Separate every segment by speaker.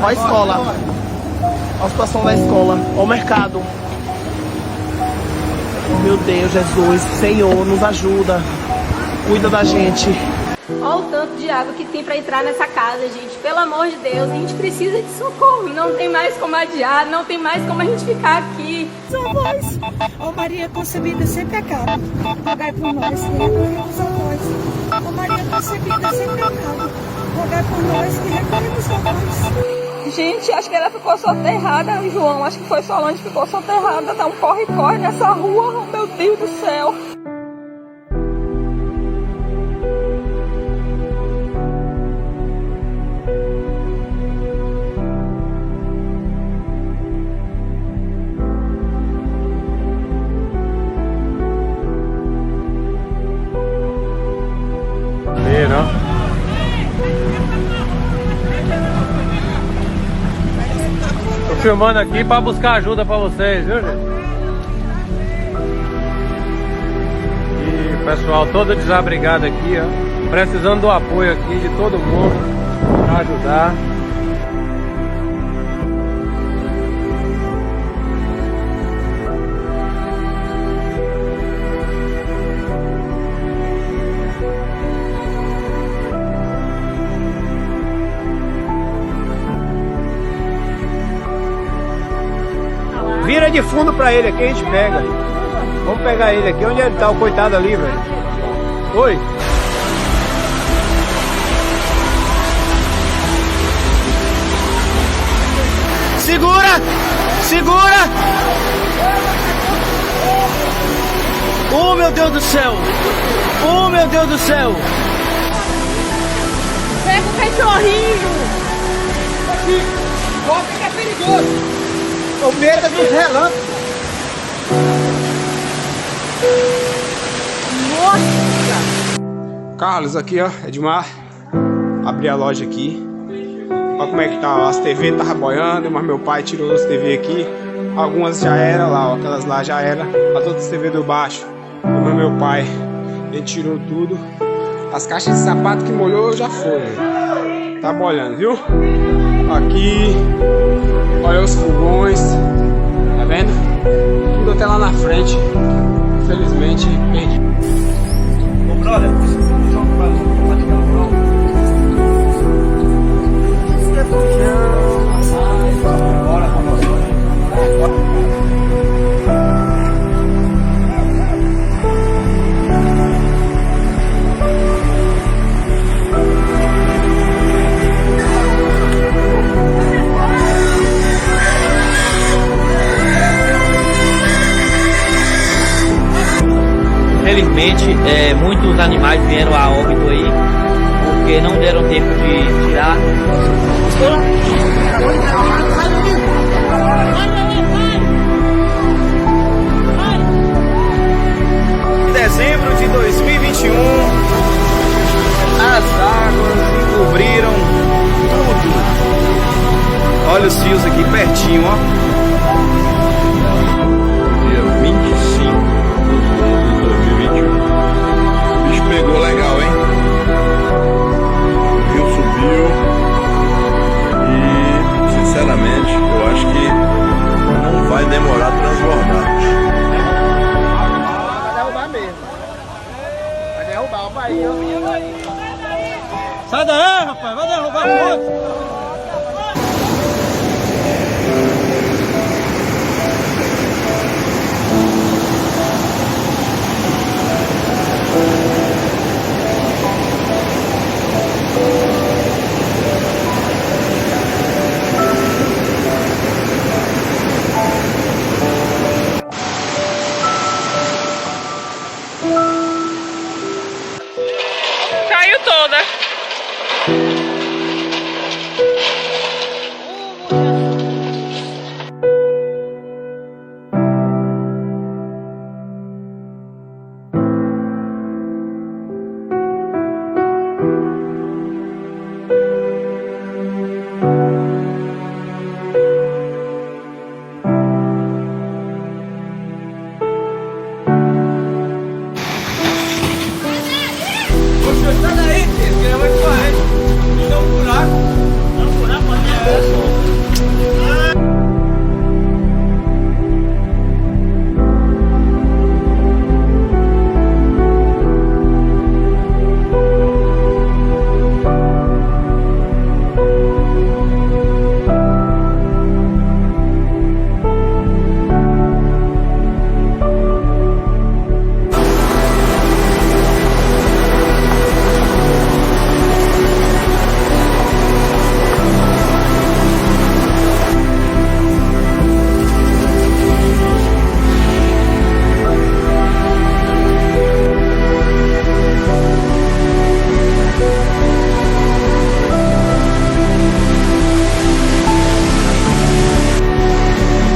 Speaker 1: Olha a escola. Olha a situação da escola. Olha o mercado. Meu Deus, Jesus, Senhor, nos ajuda. Cuida da gente.
Speaker 2: Olha o tanto de água que tem para entrar nessa casa, gente. Pelo amor de Deus, a gente precisa de socorro. Não tem mais como adiar, não tem mais como a gente ficar aqui.
Speaker 3: Avós, ó Maria concebida sem pecado, rogai por nós que recorremos a vós. Ó Maria concebida sem pecado, rogai por nós que recorremos a vós.
Speaker 2: Gente, acho que ela ficou soterrada, João. Acho que foi Solange que ficou soterrada. Tá um corre-corre nessa rua. Oh, meu Deus do céu.
Speaker 4: Tô filmando aqui para buscar ajuda para vocês, viu, gente? E o pessoal todo desabrigado aqui, ó, precisando do apoio aqui de todo mundo para ajudar.
Speaker 5: Vira de fundo pra ele aqui, a gente pega. Vamos pegar ele aqui. Onde ele tá, o coitado ali, velho? Oi? Segura! Segura! Oh, meu Deus do céu! Oh, meu Deus do céu!
Speaker 2: Pega o cachorrinho!
Speaker 5: Volta que é perigoso! O medo dos relâmpagos. Nossa! Carlos, aqui ó, Edmar. Abri a loja aqui. Olha como é que tá. As TV tava boiando, mas meu pai tirou as TV aqui. Algumas já era lá, ó, aquelas lá já era. As outras TV do baixo. Mas meu pai, ele tirou tudo. As caixas de sapato que molhou já foi. Tá boiando, viu? Aqui. Olha os fogões, tá vendo? Tudo até lá na frente. Infelizmente, perdi. Ô, brother, preciso jogar pra aquela prova. Isso é fujão. Bora,
Speaker 6: Infelizmente, muitos animais vieram a óbito aí, porque não deram tempo de tirar.
Speaker 5: Em dezembro de 2021, as águas encobriram tudo. Olha os fios aqui pertinho, ó. Dia 25. 2021. O bicho pegou legal, hein? O rio subiu e, sinceramente, eu acho que não vai demorar a transbordar.
Speaker 1: Vai derrubar mesmo. Vai derrubar o Bahia.
Speaker 4: Sai daí, rapaz, vai derrubar o outro.
Speaker 2: Caiu toda.
Speaker 5: Sai daí, filho, que vai correr. Não é um buraco. Não é um buraco, pode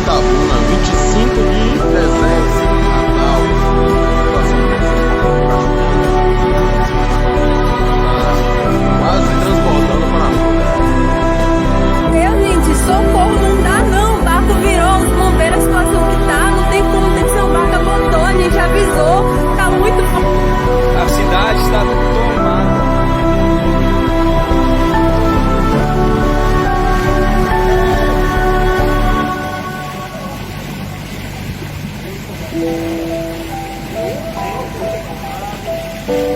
Speaker 7: Itabuna, 25 de dezembro, Natal. Quase transbordando para a rua.
Speaker 2: Deus, gente, socorro, não dá não. O barco virou, os bombeiros, a situação que tá, não tem como, tem que ser um barco a motor, a gente avisou, tá muito forte.
Speaker 5: A cidade está tomada.
Speaker 2: Thank